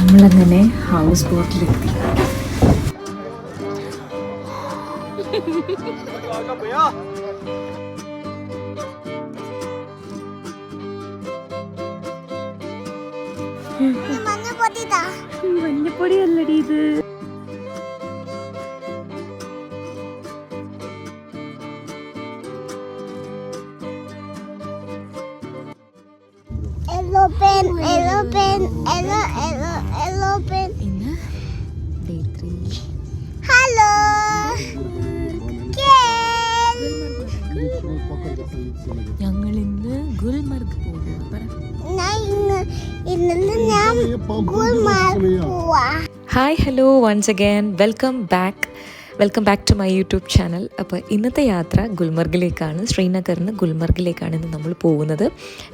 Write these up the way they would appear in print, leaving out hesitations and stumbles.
നമ്മളങ്ങനെ ഹൗസ് ബോട്ടിലെത്തി. മഞ്ഞപ്പൊടിയല്ലടി ഇത്. ഇന്ന് ഡേ 3. ഹലോ ഞങ്ങൾ ഇന്ന് ഗുൽമർഗ് പോകുന്നു. Hi hello once again welcome back to my YouTube channel. അപ്പോൾ ഇന്നത്തെ യാത്ര ഗുൽമർഗിലേക്കാണ്. ശ്രീനഗറിൽ നിന്ന് ഗുൽമർഗിലേക്കാണ് ഇന്ന് നമ്മൾ പോകുന്നത്.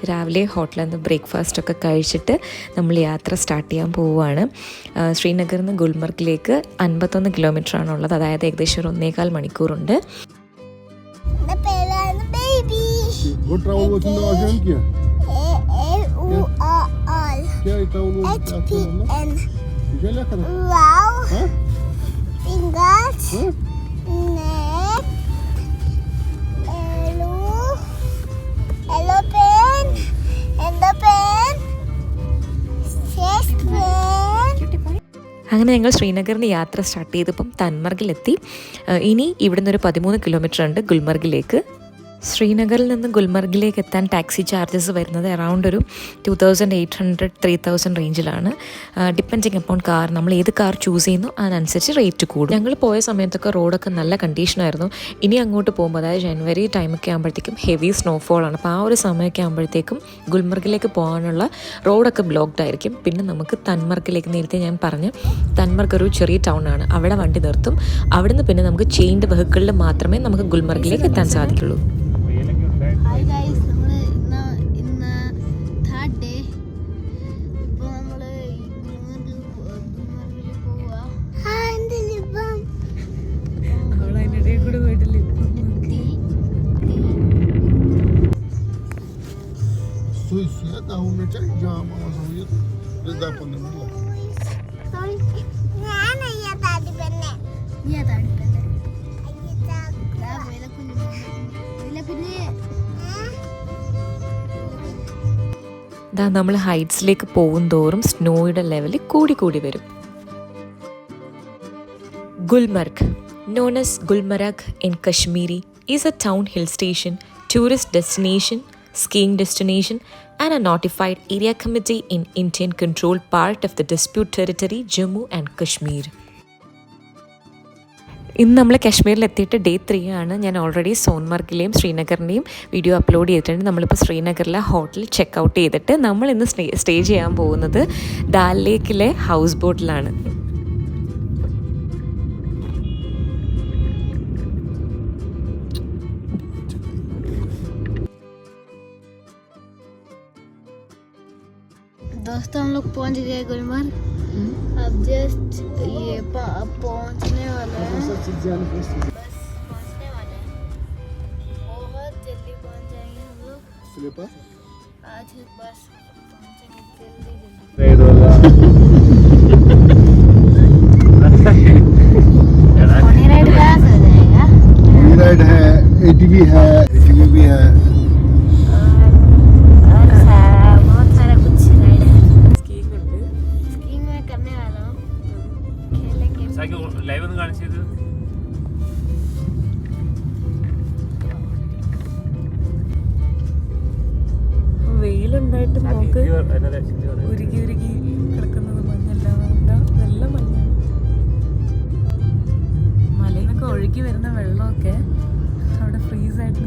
രാവിലെ ഹോട്ടലിൽ നിന്ന് ബ്രേക്ക്ഫാസ്റ്റൊക്കെ കഴിച്ചിട്ട് നമ്മൾ യാത്ര സ്റ്റാർട്ട് ചെയ്യാൻ പോവുകയാണ്. ശ്രീനഗറിൽ നിന്ന് ഗുൽമർഗിലേക്ക് 51 കിലോമീറ്ററാണുള്ളത്. അതായത് ഏകദേശം ഒരു 1.25 മണിക്കൂറുണ്ട്. അങ്ങനെ ഞങ്ങൾ ശ്രീനഗറിന് യാത്ര സ്റ്റാർട്ട് ചെയ്തപ്പം തൻമർഗിലെത്തി. ഇനി ഇവിടുന്ന് ഒരു 13 കിലോമീറ്റർ ഉണ്ട് ഗുൽമർഗിലേക്ക്. ശ്രീനഗറിൽ നിന്ന് ഗുൽമർഗിലേക്ക് എത്താൻ ടാക്സി ചാർജസ് വരുന്നത് അറൗണ്ട് ഒരു 2800-3000 റേഞ്ചിലാണ്. ഡിപ്പെൻഡിങ് അപ്പോൺ കാർ, നമ്മൾ ഏത് കാർ ചൂസ് ചെയ്യുന്നു അതിനനുസരിച്ച് റേറ്റ് കൂടും. ഞങ്ങൾ പോയ സമയത്തൊക്കെ റോഡൊക്കെ നല്ല കണ്ടീഷനായിരുന്നു. ഇനി അങ്ങോട്ട് പോകുമ്പോൾ അതായത് ജനുവരി ടൈമൊക്കെ ആകുമ്പോഴത്തേക്കും ഹെവി സ്നോഫോളാണ്. അപ്പോൾ ആ ഒരു സമയമൊക്കെ ആകുമ്പോഴത്തേക്കും ഗുൽമർഗിലേക്ക് പോകാനുള്ള റോഡൊക്കെ ബ്ലോക്ക്ഡ് ആയിരിക്കും. പിന്നെ നമുക്ക് തൻമർഗിലേക്ക്, നേരത്തെ ഞാൻ പറഞ്ഞ തൻമർഗ് ഒരു ചെറിയ ടൗൺ ആണ്, അവിടെ വണ്ടി നിർത്തും. അവിടുന്ന് പിന്നെ നമുക്ക് ചെയിൻഡ് വെഹിക്കിളിൽ മാത്രമേ നമുക്ക് ഗുൽമർഗിലേക്ക് എത്താൻ സാധിക്കുള്ളൂ. നമ്മൾ ഹൈറ്റ്സിലേക്ക് പോകും തോറും സ്നോയുടെ ലെവൽ കൂടി വരും. Gulmarg, known as Gulmarg in Kashmiri, is a town hill station, tourist destination, skiing destination and a notified area committee in Indian controlled part of the dispute territory Jammu and Kashmir. ഇന്ന് നമ്മൾ കാശ്മീരിൽ എത്തിയിട്ട് day 3 ആണ്. ഞാൻ already സോൻമർഗിലെയും ശ്രീനഗറിൻ്റെയും video upload ചെയ്തിട്ടുണ്ട്. നമ്മളിപ്പോൾ ശ്രീനഗറിലെ hotel check out ചെയ്തിട്ട് നമ്മൾ ഇന്ന് സ്റ്റേ ചെയ്യാൻ പോകുന്നത് ദാൽ ലേക്കിലെ ഹൗസ് ബോട്ടിലാണ്. दोस्तों हम लोग पहुंच गए गुलमर्ग. अब जस्ट ये पहुंचने वाला है. बस पहुंचने वाले हैं. बहुत जल्दी पहुंच जाएंगे हम लोग. आज बस पहुंचेंगे जल्दी. पोनी राइड कहाँ से हो जाएगा? पोनी राइड है, ATV है, ATV भी है. വെയിലുണ്ടായിട്ട് നമുക്ക് ഉരുകി കിടക്കുന്നത് മഞ്ഞല്ല, നല്ല മഞ്ഞാണ്. മലയിൽ നിന്നൊക്കെ ഒഴുകി വരുന്ന വെള്ളമൊക്കെ അവിടെ ഫ്രീസായിട്ട്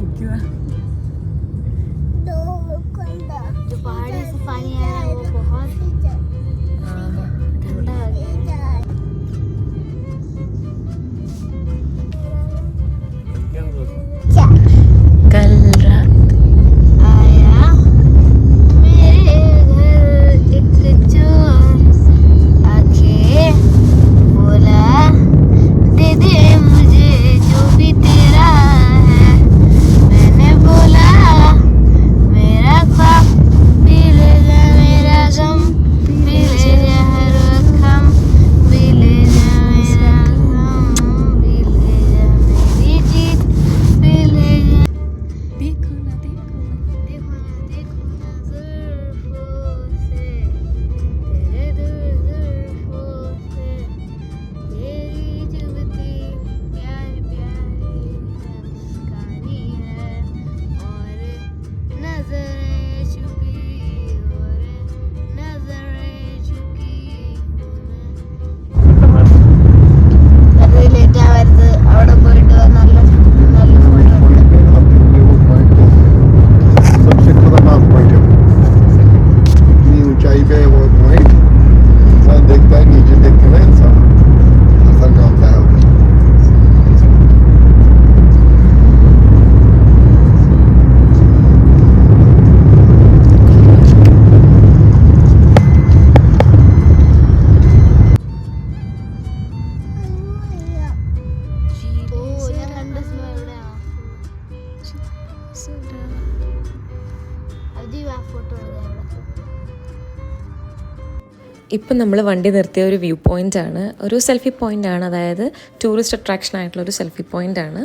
ഇപ്പം നമ്മൾ വണ്ടി നിർത്തിയ ഒരു വ്യൂ പോയിൻ്റാണ്, ഒരു സെൽഫി പോയിൻ്റാണ്, അതായത് ടൂറിസ്റ്റ് അട്രാക്ഷൻ ആയിട്ടുള്ള ഒരു സെൽഫി പോയിൻ്റാണ്.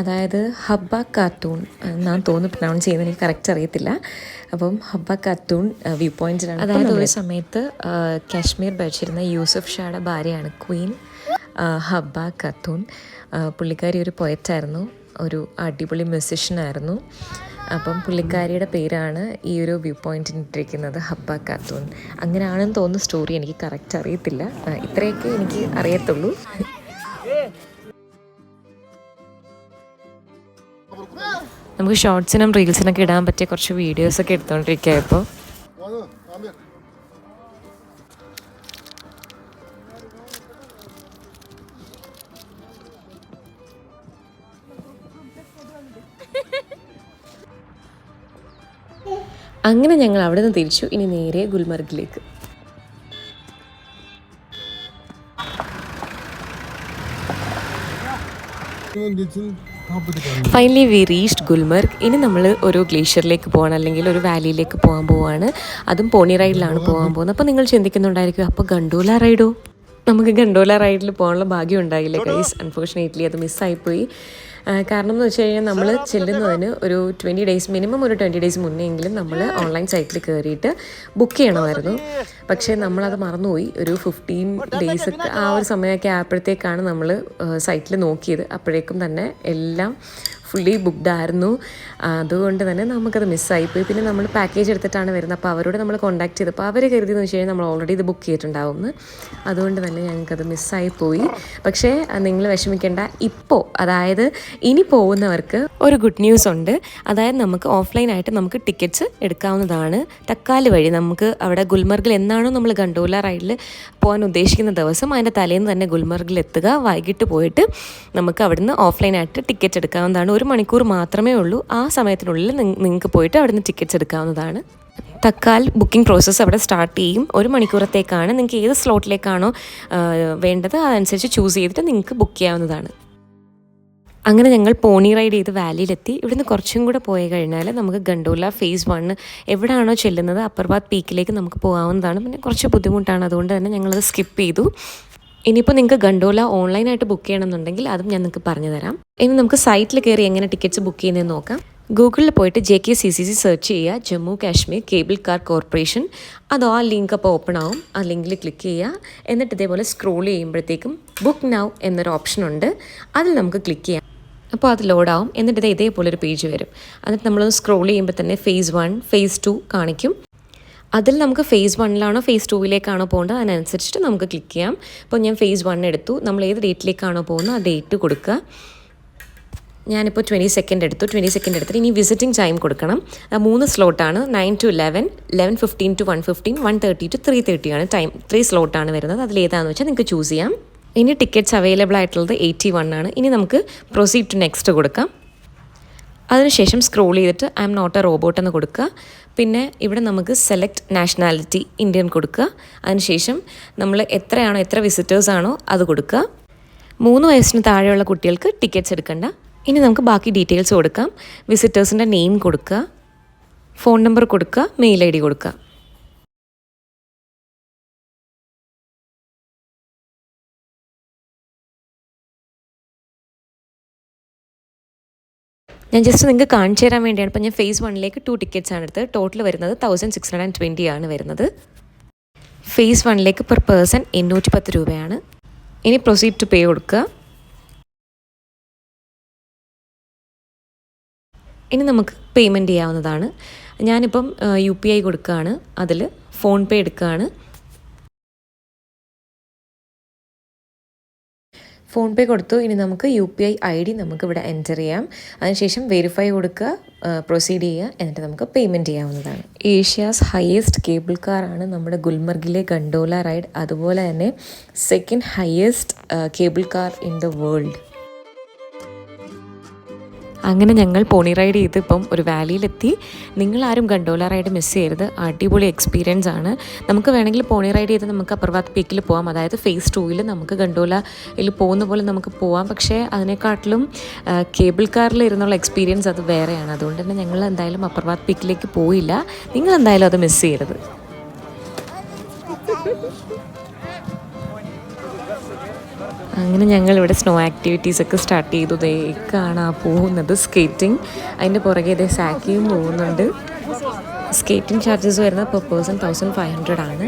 അതായത് ഹബ്ബ ഖാത്തൂൺ എന്നാണ് തോന്നുന്നു പ്രൊനൗൺസ് ചെയ്യുന്നത്, എനിക്ക് കറക്റ്റ് അറിയത്തില്ല. അപ്പം ഹബ്ബ ഖാത്തൂൺ വ്യൂ പോയിൻ്റിലാണ്. അതായത് ഒരു സമയത്ത് കാശ്മീർ ഭരിച്ചിരുന്ന യൂസഫ് ഷായുടെ ഭാര്യയാണ് ക്വീൻ ഹബ്ബ ഖാത്തൂൺ. പുള്ളിക്കാരി ഒരു പോയറ്റായിരുന്നു, ഒരു അടിപൊളി മ്യൂസിഷ്യനായിരുന്നു. അപ്പം പുള്ളിക്കാരിയുടെ പേരാണ് ഈ ഒരു വ്യൂ പോയിന്റിന് ഇട്ടിരിക്കുന്നത്, ഹബ്ബ ഖാത്തൂൺ. അങ്ങനെയാണെന്ന് തോന്നുന്നു സ്റ്റോറി, എനിക്ക് കറക്റ്റ് അറിയത്തില്ല. ഇത്രയൊക്കെ എനിക്ക് അറിയത്തുള്ളൂ. നമുക്ക് ഷോർട്സിനും റീൽസിനൊക്കെ ഇടാൻ പറ്റിയ കുറച്ച് വീഡിയോസൊക്കെ എടുത്തുകൊണ്ടിരിക്കുക ഇപ്പോൾ. അങ്ങനെ ഞങ്ങൾ അവിടെ നിന്ന് തിരിച്ചു. ഇനി നേരെ ഗുൽമർഗിലേക്ക്. Finally we reached Gulmarg. ഇനി നമ്മൾ ഒരു ഗ്ലേഷ്യറിലേക്ക് പോകണം, അല്ലെങ്കിൽ ഒരു വാലിയിലേക്ക് പോകാൻ പോവാണ്. അതും പോണി റൈഡിലാണ് പോകാൻ പോകുന്നത്. അപ്പോൾ നിങ്ങൾ ചിന്തിക്കുന്നുണ്ടായിരിക്കും, അപ്പോൾ ഗണ്ടോല റൈഡോ? നമുക്ക് ഗണ്ടോല റൈഡിൽ പോകാനുള്ള ഭാഗ്യം ഉണ്ടായില്ല ഗൈസ്. അൺഫോർച്ചുനേറ്റ്ലി അത് മിസ്സായിപ്പോയി. കാരണം എന്ന് വെച്ച് കഴിഞ്ഞാൽ നമ്മൾ ചെല്ലുന്നതിന് ഒരു 20 ഡേയ്സ്, മിനിമം ഒരു 20 ഡേയ്സ് മുന്നേ എങ്കിലും നമ്മൾ ഓൺലൈൻ സൈറ്റിൽ കയറിയിട്ട് ബുക്ക് ചെയ്യണമായിരുന്നു. പക്ഷേ നമ്മളത് മറന്നുപോയി. ഒരു 15 ഡേയ്സ് ആ ഒരു സമയമൊക്കെ ആയപ്പോഴത്തേക്കാണ് നമ്മൾ സൈറ്റിൽ നോക്കിയത്. അപ്പോഴേക്കും തന്നെ എല്ലാം ഫുള്ളി ബുക്ക്ഡ് ആയിരുന്നു. അതുകൊണ്ട് തന്നെ നമുക്കത് മിസ്സായിപ്പോയി. പിന്നെ നമ്മൾ പാക്കേജ് എടുത്തിട്ടാണ് വരുന്നത്. അപ്പോൾ അവരോട് നമ്മൾ കോൺടാക്ട് ചെയ്തപ്പോൾ അവർ കരുതിയെന്ന് വെച്ച് കഴിഞ്ഞാൽ നമ്മൾ ഓൾറെഡി ഇത് ബുക്ക് ചെയ്തിട്ടുണ്ടാവുമെന്ന്. അതുകൊണ്ട് തന്നെ ഞങ്ങൾക്കത് മിസ്സായിപ്പോയി. പക്ഷേ നിങ്ങൾ വിഷമിക്കേണ്ട. ഇപ്പോൾ അതായത് ഇനി പോകുന്നവർക്ക് ഒരു ഗുഡ് ന്യൂസ് ഉണ്ട്. അതായത് നമുക്ക് ഓഫ്ലൈനായിട്ട് നമുക്ക് ടിക്കറ്റ്സ് എടുക്കാവുന്നതാണ്. തക്കാല് വഴി നമുക്ക് അവിടെ ഗുൽമർഗിൽ എന്നാണോ നമ്മൾ ഗണ്ടോല റൈഡിൽ പോകാൻ ഉദ്ദേശിക്കുന്ന ദിവസം അതിൻ്റെ തലേന്ന് തന്നെ ഗുൽമർഗിൽ എത്തുക. വൈകിട്ട് പോയിട്ട് നമുക്ക് അവിടുന്ന് ഓഫ്ലൈനായിട്ട് ടിക്കറ്റ് എടുക്കാവുന്നതാണ്. 1 മണിക്കൂർ മാത്രമേ ഉള്ളൂ. ആ സമയത്തിനുള്ളിൽ നിങ്ങൾക്ക് പോയിട്ട് അവിടുന്ന് ടിക്കറ്റ്സ് എടുക്കാവുന്നതാണ്. തക്കാൽ ബുക്കിംഗ് പ്രോസസ്സ് അവിടെ സ്റ്റാർട്ട് ചെയ്യും. 1 മണിക്കൂറത്തേക്കാണ്. നിങ്ങൾക്ക് ഏത് സ്ലോട്ടിലേക്കാണോ വേണ്ടത് അതനുസരിച്ച് ചൂസ് ചെയ്തിട്ട് നിങ്ങൾക്ക് ബുക്ക് ചെയ്യാവുന്നതാണ്. അങ്ങനെ ഞങ്ങൾ പോണി റൈഡ് ചെയ്ത് വാലിയിലെത്തി. ഇവിടുന്ന് കുറച്ചും കൂടെ പോയി കഴിഞ്ഞാൽ നമുക്ക് ഗണ്ടോല ഫേസ് 1 എവിടെയാണോ ചെല്ലുന്നത് അപ്പർവാത്ത് പീക്കിലേക്ക് നമുക്ക് പോകാവുന്നതാണ്. പിന്നെ കുറച്ച് ബുദ്ധിമുട്ടാണ്, അതുകൊണ്ട് തന്നെ ഞങ്ങളത് സ്കിപ്പ് ചെയ്തു. ഇനിയിപ്പോൾ നിങ്ങൾക്ക് ഗണ്ടോല ഓൺലൈനായിട്ട് ബുക്ക് ചെയ്യണമെന്നുണ്ടെങ്കിൽ അതും ഞാൻ നിങ്ങൾക്ക് പറഞ്ഞു തരാം. ഇനി നമുക്ക് സൈറ്റിൽ കയറി എങ്ങനെ ടിക്കറ്റ്സ് ബുക്ക് ചെയ്യുന്നതെന്ന് നോക്കാം. ഗൂഗിളിൽ പോയിട്ട് JKCCC സെർച്ച് ചെയ്യുക, Jammu Kashmir cable car corporation. അതോ ആ ലിങ്ക് അപ്പോൾ ഓപ്പൺ ആവും. ആ ലിങ്കിൽ ക്ലിക്ക് ചെയ്യുക. എന്നിട്ട് ഇതേപോലെ സ്ക്രോൾ ചെയ്യുമ്പോഴത്തേക്കും ബുക്ക് നൗ എന്നൊരു ഓപ്ഷൻ ഉണ്ട്. അതിൽ നമുക്ക് ക്ലിക്ക് ചെയ്യാം. അപ്പോൾ അത് ലോഡാവും. എന്നിട്ട് ഇതേപോലൊരു പേജ് വരും. എന്നിട്ട് നമ്മളൊന്ന് സ്ക്രോൾ ചെയ്യുമ്പോൾ തന്നെ ഫേസ് 1 ഫേസ് 2 കാണിക്കും. അതിൽ നമുക്ക് ഫേസ് 1ലാണോ ഫേസ് 2ലേക്കാണോ പോകേണ്ടത് അതിനനുസരിച്ചിട്ട് നമുക്ക് ക്ലിക്ക് ചെയ്യാം. അപ്പോൾ ഞാൻ ഫേസ് 1 എടുത്തു. നമ്മൾ ഏത് ഡേറ്റിലേക്കാണോ പോകുന്നത് ആ ഡേറ്റ് കൊടുക്കുക. ഞാനിപ്പോൾ 22 എടുത്തു. 22 എടുത്തിട്ട് ഇനി വിസിറ്റിംഗ് ടൈം കൊടുക്കണം. 3 സ്ലോട്ടാണ്, 9 to 11, 11:15 to 1:15, 1:30 to 3:30 ആണ് ടൈം. 3 സ്ലോട്ടാണ് വരുന്നത്. അതിലേതാണെന്ന് വെച്ചാൽ നിങ്ങൾക്ക് ചൂസ് ചെയ്യാം. ഇനി ടിക്കറ്റ്സ് അവൈലബിൾ ആയിട്ടുള്ളത് 81 ആണ്. ഇനി നമുക്ക് പ്രൊസീഡ് ടു നെക്സ്റ്റ് കൊടുക്കാം. അതിനുശേഷം സ്ക്രോൾ ചെയ്തിട്ട് I am not a robot എന്ന് കൊടുക്കുക. പിന്നെ ഇവിടെ നമുക്ക് സെലക്ട് നാഷണാലിറ്റി ഇന്ത്യൻ കൊടുക്കുക. അതിനുശേഷം നമ്മൾ എത്ര വിസിറ്റേഴ്സാണോ അത് കൊടുക്കുക. 3 വയസ്സിന് താഴെയുള്ള കുട്ടികൾക്ക് ടിക്കറ്റ്സ് എടുക്കണ്ട. ഇനി നമുക്ക് ബാക്കി ഡീറ്റെയിൽസ് കൊടുക്കാം. വിസിറ്റേഴ്സിൻ്റെ നെയിം കൊടുക്കുക, ഫോൺ നമ്പർ കൊടുക്കുക, മെയിൽ ID കൊടുക്കുക. ഞാൻ ജസ്റ്റ് നിങ്ങൾക്ക് കാണിച്ചു തരാൻ വേണ്ടിയാണ്. അപ്പോൾ ഞാൻ ഫേസ് 1ലേക്ക് 2 ടിക്കറ്റ്സ് ആണ് എടുത്തത്. ടോട്ടൽ വരുന്നത് 1620 ആണ് വരുന്നത്. ഫേസ് 1ലേക്ക് പെർ പേഴ്സൺ 810 രൂപയാണ്. ഇനി പ്രൊസീഡ് ടു പേ കൊടുക്കുക. ഇനി നമുക്ക് പേയ്മെൻറ്റ് ചെയ്യാവുന്നതാണ്. ഞാനിപ്പം UPI കൊടുക്കുകയാണ്. അതിൽ ഫോൺ പേ എടുക്കുകയാണ്. ഫോൺ പേ കൊടുത്തു. ഇനി നമുക്ക് UPI ID നമുക്കിവിടെ എൻറ്റർ ചെയ്യാം. അതിനുശേഷം വെരിഫൈ കൊടുക്കുക, പ്രൊസീഡ് ചെയ്യുക. എന്നിട്ട് നമുക്ക് പേയ്മെൻറ്റ് ചെയ്യാവുന്നതാണ്. ഏഷ്യാസ് ഹയസ്റ്റ് കേബിൾ കാറാണ് നമ്മുടെ ഗുൽമർഗിലെ ഗണ്ടോല റൈഡ്. അതുപോലെ തന്നെ second highest cable car in the world. അങ്ങനെ ഞങ്ങൾ പോണി റൈഡ് ചെയ്ത് ഇപ്പം ഒരു വാലിയിലെത്തി. നിങ്ങളാരും ഗണ്ടോല റൈഡ് മിസ് ചെയ്യരുത്. അടിപൊളി എക്സ്പീരിയൻസ് ആണ്. നമുക്ക് വേണമെങ്കിൽ പോണി റൈഡ് ചെയ്ത് നമുക്ക് അപ്പർവാത്ത് പീക്കിൽ പോകാം. അതായത് ഫേസ് 2ൽ നമുക്ക് ഗണ്ടോലയിൽ പോകുന്ന പോലെ നമുക്ക് പോകാം. പക്ഷേ അതിനെക്കാട്ടിലും കേബിൾ കാറിൽ ഇരുന്നുള്ള എക്സ്പീരിയൻസ് അത് വേറെയാണ്. അതുകൊണ്ട് തന്നെ ഞങ്ങൾ എന്തായാലും അപ്പർവാത്ത് പീക്കിലേക്ക് പോയില്ല. നിങ്ങൾ എന്തായാലും അത് മിസ് ചെയ്യരുത്. അങ്ങനെ ഞങ്ങളിവിടെ സ്നോ ആക്ടിവിറ്റീസ് ഒക്കെ സ്റ്റാർട്ട് ചെയ്തു. ദേ കാണാൻ പോകുന്നത് സ്കേറ്റിംഗ്. അതിൻ്റെ പുറകെ ഇതേ സാക്കിയും പോകുന്നുണ്ട്. സ്കേറ്റിംഗ് ചാർജസ് വരുന്നത് പെർ പേഴ്സൺ 1500 ആണ്.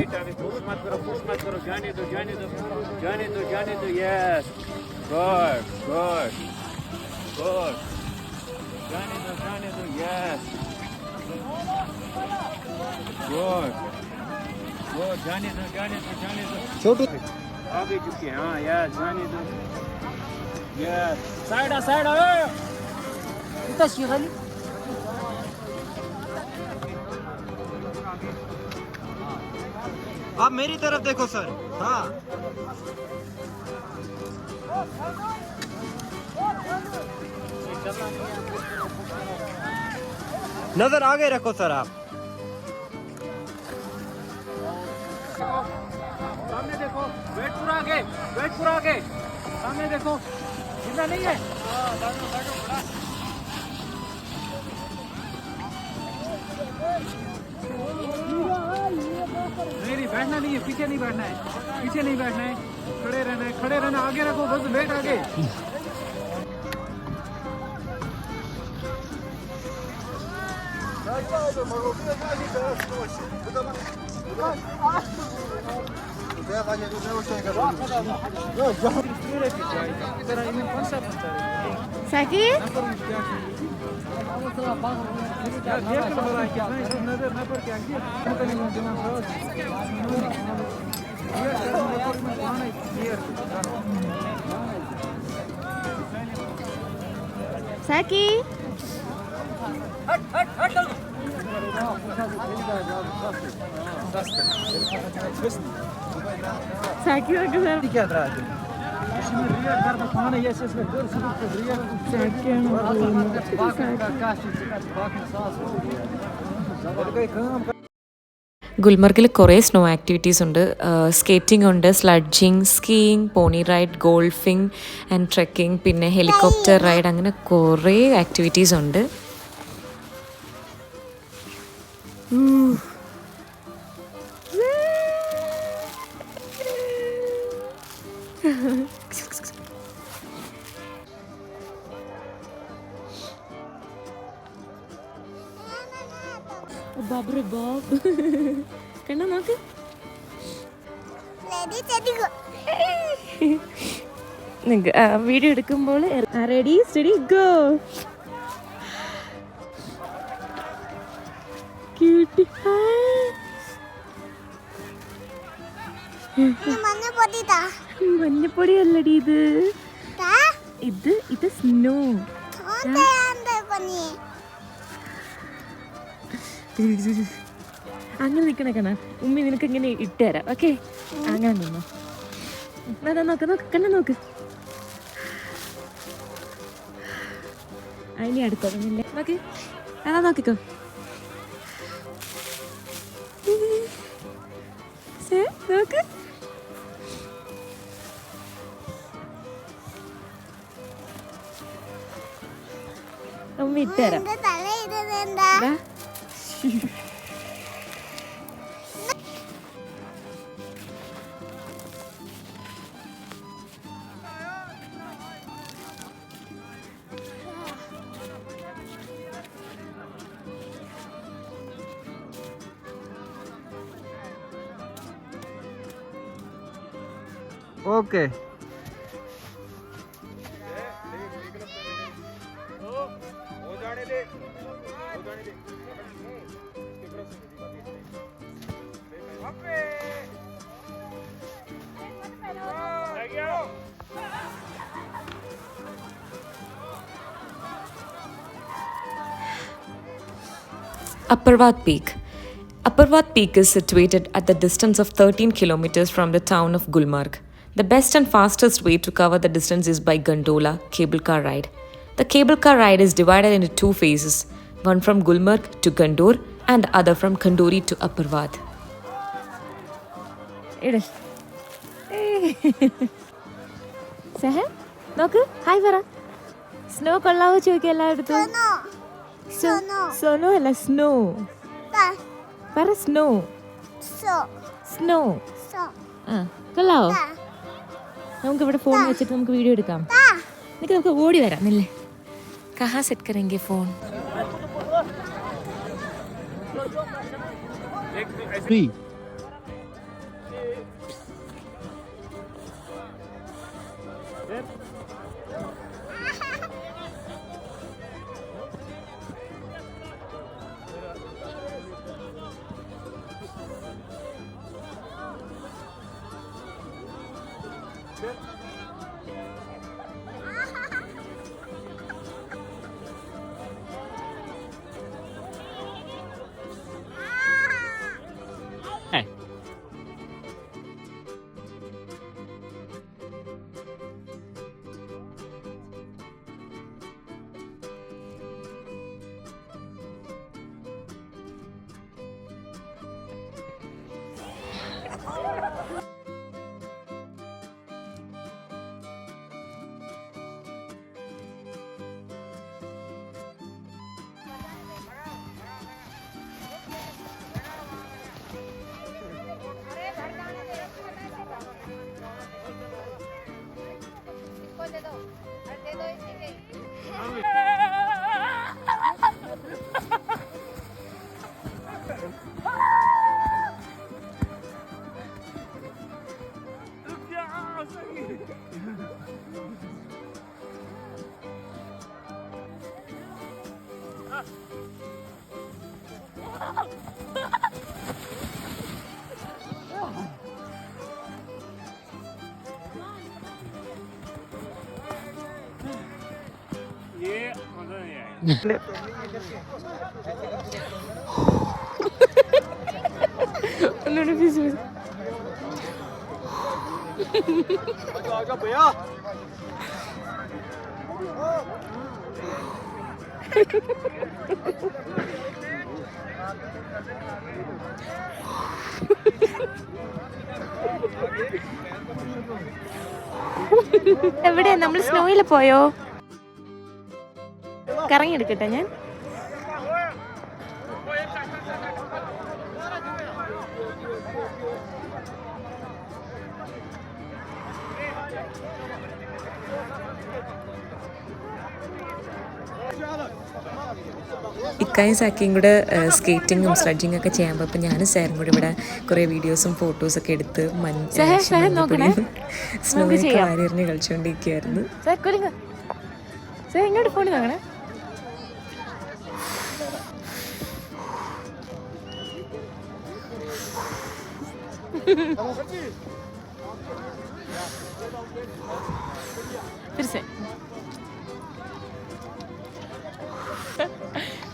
आगे चुके हाँ यार जाने दो यार साइड इतना शिगली आप मेरी तरफ देखो सर हाँ नजर आगे रखो सर आप सामने देखो वेट पूरा आगे सामने देखो जिंदा नहीं है नहीं बैठना नहीं है पीछे नहीं बैठना है खड़े रहना आगे रखो बस वेट आगे Saki? Saki? Saki क्या ഗുൽമർഗിൽ കുറേ സ്നോ ആക്ടിവിറ്റീസ് ഉണ്ട്. സ്കേറ്റിംഗ് ഉണ്ട്, sledging, skiing, pony ride, golfing and trekking, പിന്നെ ഹെലികോപ്റ്റർ റൈഡ്, അങ്ങനെ കുറേ ആക്ടിവിറ്റീസ് ഉണ്ട്. ബാബ് കണ്ണ നോക്ക്. വീഡിയോ എടുക്കുമ്പോൾ റെഡി സ്റ്റഡി ഗോ. ക്യൂട്ടി. മഞ്ഞപ്പൊടി അല്ലടി ഇത് സ്നോ. അങ്ങനെ നിൽക്കണ കണ്ണ ഉമ്മി നിനക്ക് ഇങ്ങനെ ഇട്ടുതരാം. ഓക്കെ അങ്ങനെ നിന്നോ. അതാ നോക്ക് കണ്ണ നോക്ക്. അതിനെ അടുത്തോന്നില്ലേ നോക്ക്. അതാ നോക്കിക്കോ. നോക്ക് ഉമ്മ ഇട്ടുതരാം. Okay Upperwad Peak. Upperwad Peak is situated at the distance of 13 kilometers from the town of Gulmarg. The best and fastest way to cover the distance is by gondola cable car ride. The cable car ride is divided into two phases, one from Gulmarg to Gandoor and the other from Kanduri to Upperwad. Sahel, നോക്ക് hi പറ. Snow കൊള്ളാവോ ചോദിക്കുക എല്ലായിടത്തും. സോനോ അല്ല snow പറ. Snow snow ആ കൊള്ളാവോ? നമുക്കിവിടെ ഫോൺ വെച്ചിട്ട് നമുക്ക് വീഡിയോ എടുക്കാം. നമുക്ക് ഓടി വരാം അല്ലേ? കഹാ സെറ്റ് കरेंगे ഫോൺ? എവിടെ നമ്മൾ സ്നോയിൽ പോയോ? കറങ്ങിയെടുക്കട്ടെ ഞാൻ. ഇക്കായും സാക്കിയും കൂടെ സ്കേറ്റിങ്ങും സ്ലഡ്ജിങ്ങും ഒക്കെ ചെയ്യാൻ പോയപ്പോൾ ഞാനും സാറും കൂടെ ഇവിടെ കുറേ വീഡിയോസും ഫോട്ടോസൊക്കെ എടുത്ത് സ്നോയൊക്കെ വാരിയെറിഞ്ഞ് കളിച്ചുകൊണ്ടിരിക്കുകയായിരുന്നു. ഇങ്ങോട്ട് ഫോണിൽ നോക്കണേ.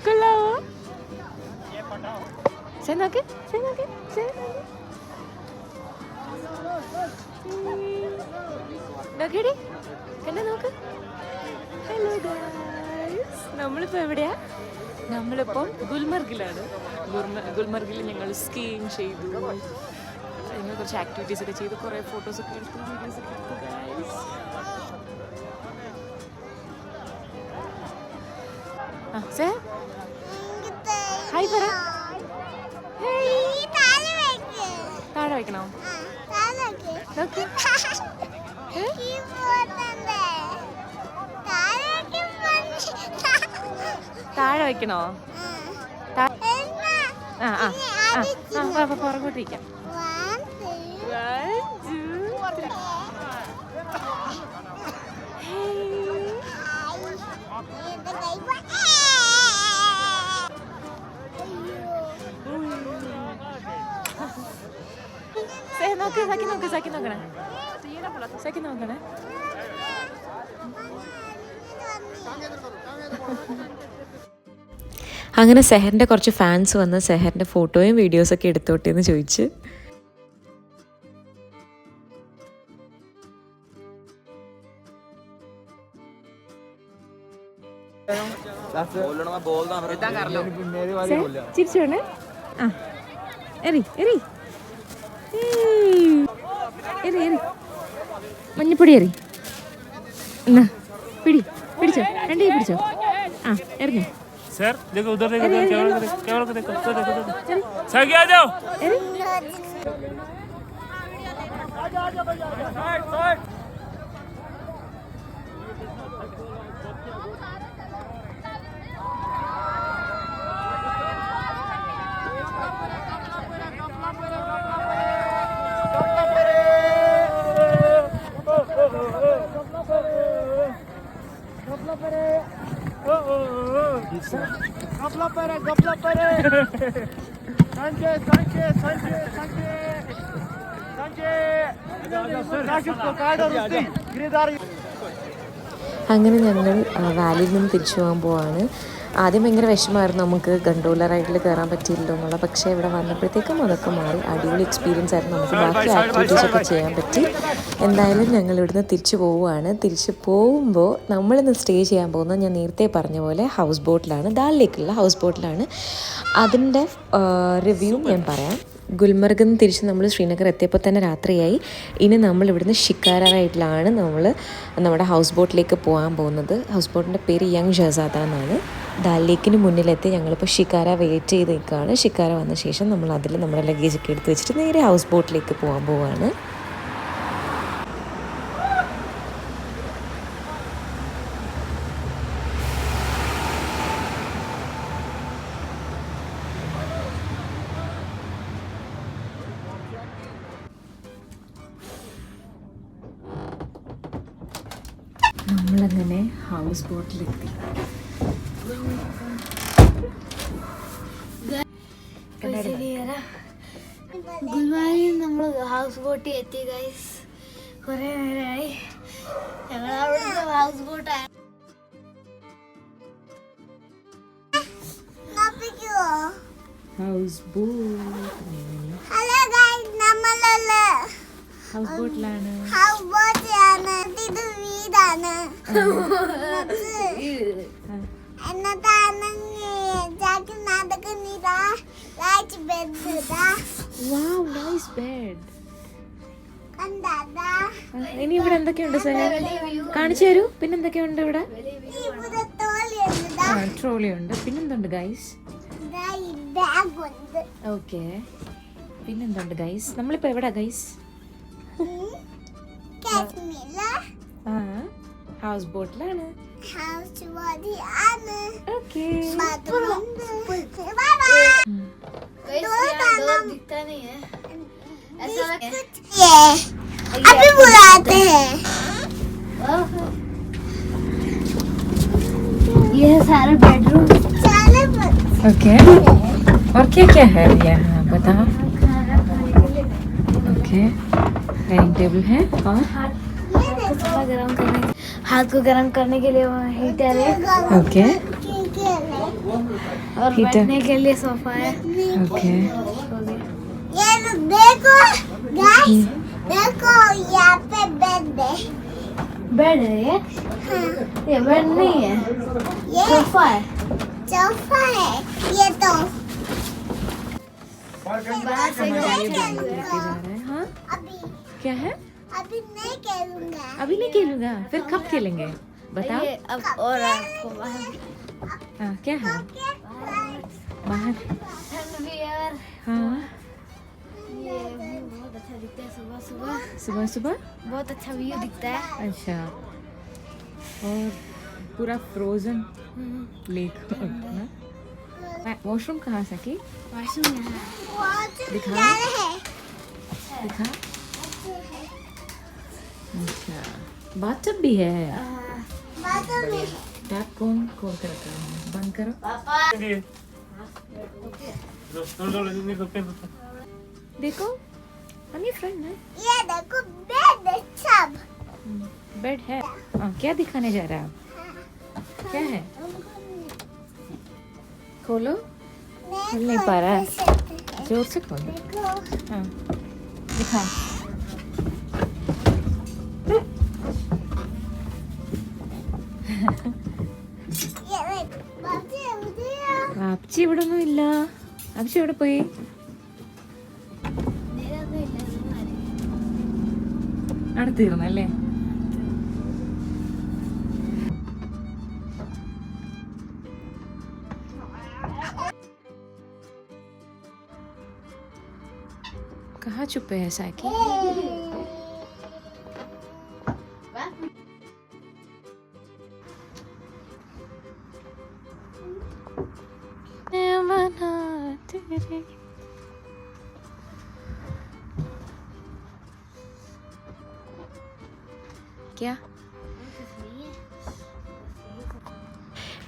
കൊള്ളാവോ? നോക്ക് നോക്കടി കണ്ട നോക്ക്. ഹലോ ഗൈസ്, നമ്മളിപ്പോൾ എവിടെയാ? നമ്മളിപ്പോൾ ഗുൽമർഗിലാണ്. ഗുൽമർഗിൽ ഞങ്ങൾ സ്കീയിങ് ചെയ്തു, ഇങ്ങനെ കുറച്ച് ആക്ടിവിറ്റീസ് ഒക്കെ ചെയ്തു, കുറേ ഫോട്ടോസൊക്കെ എടുത്തു, വീഡിയോസ് ഒക്കെ എടുത്തു. ഗൈസ് ഹായ് പറ. താഴെ വെക്കണോ? നോക്ക്. താഴെ വെക്കണോ? പുറകോട്ടിരിക്കാം. നോക്കണേ. അങ്ങനെ സെഹറിൻ്റെ കുറച്ച് ഫാൻസ് വന്ന് സെഹറിൻ്റെ ഫോട്ടോയും വീഡിയോസൊക്കെ എടുത്തോട്ടെ എന്ന് ചോദിച്ച്. ചിരിച്ചോണേ. ആ എറി എറി എറി എറി മഞ്ഞപ്പൊടി എറി. എന്നാ പിടിച്ചോ, രണ്ടേ പിടിച്ചോ. ആ എറിഞ്ഞോ. सर देखो उधर देखो, कैमरा को देखो, उधर देखो, सर आ जाओ. അങ്ങനെ ഞങ്ങൾ വാലിയിൽ നിന്ന് തിരിച്ചു പോകാൻ പോവാണ്. ആദ്യം ഭയങ്കര വിഷമമായിരുന്നു നമുക്ക് ഗണ്ടോല റൈഡിൽ കയറാൻ പറ്റിയില്ലല്ലോ എന്നുള്ള. പക്ഷേ ഇവിടെ വന്നപ്പോഴത്തേക്കും അതൊക്കെ മാറി. അടിപൊളി എക്സ്പീരിയൻസ് ആയിരുന്നു. നമുക്ക് ബാക്കി ആക്ടിവിറ്റീസൊക്കെ ചെയ്യാൻ പറ്റി. എന്തായാലും ഞങ്ങൾ ഇവിടുന്ന് തിരിച്ചു പോവുകയാണ്. തിരിച്ചു പോകുമ്പോൾ നമ്മളിന്ന് സ്റ്റേ ചെയ്യാൻ പോകുന്നത് ഞാൻ നേരത്തെ പറഞ്ഞ പോലെ ഹൗസ് ബോട്ടിലാണ്. ദാൽ ലേക്കുള്ള ഹൗസ് ബോട്ടിലാണ്. അതിൻ്റെ റിവ്യൂ ഞാൻ പറയാം. ഗുൽമർഗിൽ നിന്ന് തിരിച്ച് നമ്മൾ ശ്രീനഗർ എത്തിയപ്പോൾ തന്നെ രാത്രിയായി. ഇനി നമ്മൾ ഇവിടുന്ന് ഷിക്കാര റൈഡിലാണ് നമ്മൾ നമ്മുടെ ഹൗസ് ബോട്ടിലേക്ക് പോകാൻ പോകുന്നത്. ഹൗസ് ബോട്ടിൻ്റെ പേര് യങ് ഷഹസാദ എന്നാണ്. ദാൽ ലേക്കിന് മുന്നിലെത്തി ഞങ്ങളിപ്പോൾ ഷിക്കാര വെയിറ്റ് ചെയ്ത് നിൽക്കുകയാണ്. ഷിക്കാര വന്ന ശേഷം നമ്മൾ അതിൽ നമ്മുടെ ലഗേജൊക്കെ എടുത്ത് വെച്ചിട്ട് നേരെ ഹൗസ് ബോട്ടിലേക്ക് പോകാൻ പോവുകയാണ്. നമ്മളങ്ങനെ ഹൗസ് ബോട്ടിലെത്തി. ഗുൽമാർഗിൽ നമ്മൾ ഹൗസ് ബോട്ടിൽ എത്തി ഗൈസ്. കുറേ നേരമായി ഞങ്ങൾ അവിടുത്തെ ഹൗസ് ബോട്ടായി. ഹൗസ് ബോട്ടിലാണ്. ഇത് വീടാണ്. ഇനി ഇവിടെ എന്തൊക്കെയുണ്ട് സാർ കാണിച്ചു തരൂ. പിന്നെ എന്തൊക്കെയുണ്ട് ഇവിടെ? ട്രോളി ഉണ്ട്. പിന്നെന്തുണ്ട് ഗൈസ്? ഓക്കെ. പിന്നെന്തുണ്ട് ഗൈസ്? നമ്മളിപ്പോ എവിടാ ഗൈസ്? ഹൗസ് ബോട്ടിലാണ്. ഓക്കെ. दिखता नहीं है ऐसा अभी बुलाते हैं. ये है सारा बेडरूम. ओके. और क्या क्या है यहाँ बताओ. ओके. डाइनिंग टेबल है और हाथ को गर्म करने के लिए हीटर है. ओके. और बैठने के लिए सोफा है. ओके. ये देखो गाइस, देखो यहाँ पे बेड है. बेड है ये? हाँ. ये बेड नहीं है, ये सोफा है. सोफा है ये तो. बाहर से हाँ अभी क्या है? अभी नहीं खेलूंगा. अभी नहीं खेलूंगा. फिर कब खेलेंगे बताओ. ये अब और आपको बाहर क्या है बाहर? ठंड भी है और हाँ. ये व्यू बहुत अच्छा दिखता है. सुबह सुबह सुबह सुबह बहुत अच्छा व्यू दिखता है. अच्छा. और पूरा फ्रोजन लेक. वॉशरूम कहाँ सकी? वॉशरूम यहाँ दिखा दिखा. अच्छा. बाथटब भी है. टैप कौन खोल कर रखा है? बंद करो. देखो हनी फ्रेंड है. ये देखो बेड है सब. बेड है. क्या दिखाने जा रहा है आप? क्या है? खोलो. खोल नहीं पा रहा है. जोर से खोलो. हाँ दिखा. വാപ്ചി ഇവിടെ ഒന്നും ഇല്ല. വാപ്ചി എവിടെ പോയി? അടുത്തിരുന്നല്ലേ? कहाँ छुपे है साकी?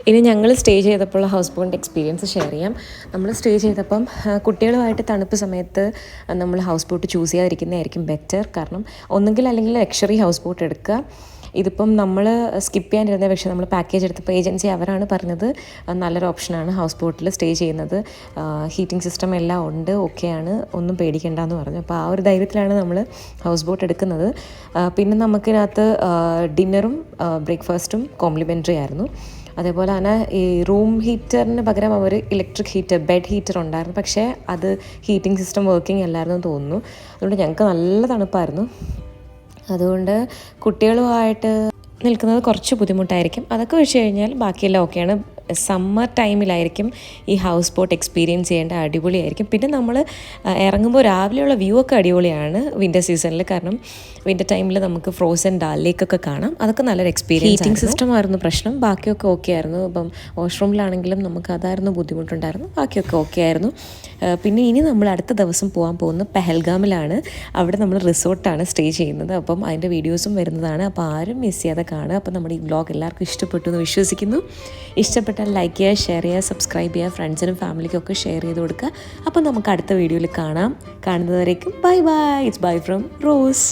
ഇനി ഞങ്ങൾ സ്റ്റേ ചെയ്തപ്പോൾ ഹൗസ് ബോട്ടിൻ്റെ എക്സ്പീരിയൻസ് ഷെയർ ചെയ്യാം. നമ്മൾ സ്റ്റേ ചെയ്തപ്പം കുട്ടികളുമായിട്ട് തണുപ്പ് സമയത്ത് നമ്മൾ ഹൗസ് ബോട്ട് ചൂസ് ചെയ്യാതിരിക്കുന്നതായിരിക്കും ബെറ്റർ. കാരണം ഒന്നുകിൽ അല്ലെങ്കിൽ ലക്ഷറി ഹൗസ് ബോട്ട് എടുക്കുക. ഇതിപ്പം നമ്മൾ സ്കിപ്പ് ചെയ്യാനിരുന്നത്, പക്ഷേ നമ്മൾ പാക്കേജ് എടുത്തപ്പോൾ ഏജൻസി അവരാണ് പറഞ്ഞത് നല്ലൊരു ഓപ്ഷനാണ് ഹൗസ് ബോട്ടിൽ സ്റ്റേ ചെയ്യുന്നത്, ഹീറ്റിംഗ് സിസ്റ്റം എല്ലാം ഉണ്ട്, ഓക്കെയാണ്, ഒന്നും പേടിക്കേണ്ടെന്ന് പറഞ്ഞു. അപ്പോൾ ആ ഒരു ധൈര്യത്തിലാണ് നമ്മൾ ഹൗസ് ബോട്ട് എടുക്കുന്നത്. പിന്നെ നമുക്കിനകത്ത് ഡിന്നറും ബ്രേക്ക്ഫാസ്റ്റും കോംപ്ലിമെൻ്ററി ആയിരുന്നു. അതേപോലെ തന്നെ ഈ റൂം ഹീറ്ററിന് പകരം അവർ ഇലക്ട്രിക് ഹീറ്റർ, ബെഡ് ഹീറ്റർ ഉണ്ടായിരുന്നു. പക്ഷേ അത് ഹീറ്റിംഗ് സിസ്റ്റം വർക്കിംഗ് അല്ലായിരുന്നു തോന്നുന്നു. അതുകൊണ്ട് ഞങ്ങൾക്ക് നല്ല തണുപ്പായിരുന്നു. അതുകൊണ്ട് കുട്ടികളുമായിട്ട് നിൽക്കുന്നത് കുറച്ച് ബുദ്ധിമുട്ടായിരിക്കും. അതൊക്കെ വെച്ച് കഴിഞ്ഞാൽ ബാക്കിയെല്ലാം ഓക്കെയാണ്. സമ്മർ ടൈമിലായിരിക്കും ഈ ഹൗസ് ബോട്ട് എക്സ്പീരിയൻസ് ചെയ്യേണ്ട, അടിപൊളിയായിരിക്കും. പിന്നെ നമ്മൾ ഇറങ്ങുമ്പോൾ രാവിലെയുള്ള വ്യൂ ഒക്കെ അടിപൊളിയാണ് വിൻ്റർ സീസണിൽ. കാരണം വിൻ്റർ ടൈമിൽ നമുക്ക് ഫ്രോസൺ ഡാൽ ലേക്കൊക്കെ കാണാം. അതൊക്കെ നല്ലൊരു എക്സ്പീരിയൻസ്. ഹീറ്റിംഗ് സിസ്റ്റം ആയിരുന്നു പ്രശ്നം, ബാക്കിയൊക്കെ ഓക്കെ ആയിരുന്നു. അപ്പം വാഷ്റൂമിലാണെങ്കിലും നമുക്ക് അതായിരുന്നു ബുദ്ധിമുട്ടുണ്ടായിരുന്നു, ബാക്കിയൊക്കെ ഓക്കെ ആയിരുന്നു. പിന്നെ ഇനി നമ്മൾ അടുത്ത ദിവസം പോകാൻ പോകുന്നത് പെഹൽഗാമിലാണ്. അവിടെ നമ്മൾ റിസോർട്ടാണ് സ്റ്റേ ചെയ്യുന്നത്. അപ്പം അതിൻ്റെ വീഡിയോസും വരുന്നതാണ്. അപ്പോൾ ആരും മിസ് ചെയ്യാതെ കാണുക. അപ്പം നമ്മുടെ ഈ വ്ളോഗ് എല്ലാവർക്കും ഇഷ്ടപ്പെട്ടു എന്ന് വിശ്വസിക്കുന്നു. ഇഷ്ടപ്പെട്ടാൽ ലൈക്ക് ചെയ്യുക, ഷെയർ ചെയ്യുക, സബ്സ്ക്രൈബ് ചെയ്യുക, ഫ്രണ്ട്സിനും ഫാമിലിക്കും ഒക്കെ ഷെയർ ചെയ്ത് കൊടുക്കുക. അപ്പം നമുക്ക് അടുത്ത വീഡിയോയിൽ കാണാം. കാണുന്നതുവരേക്കും bye bye. It's bye from rose.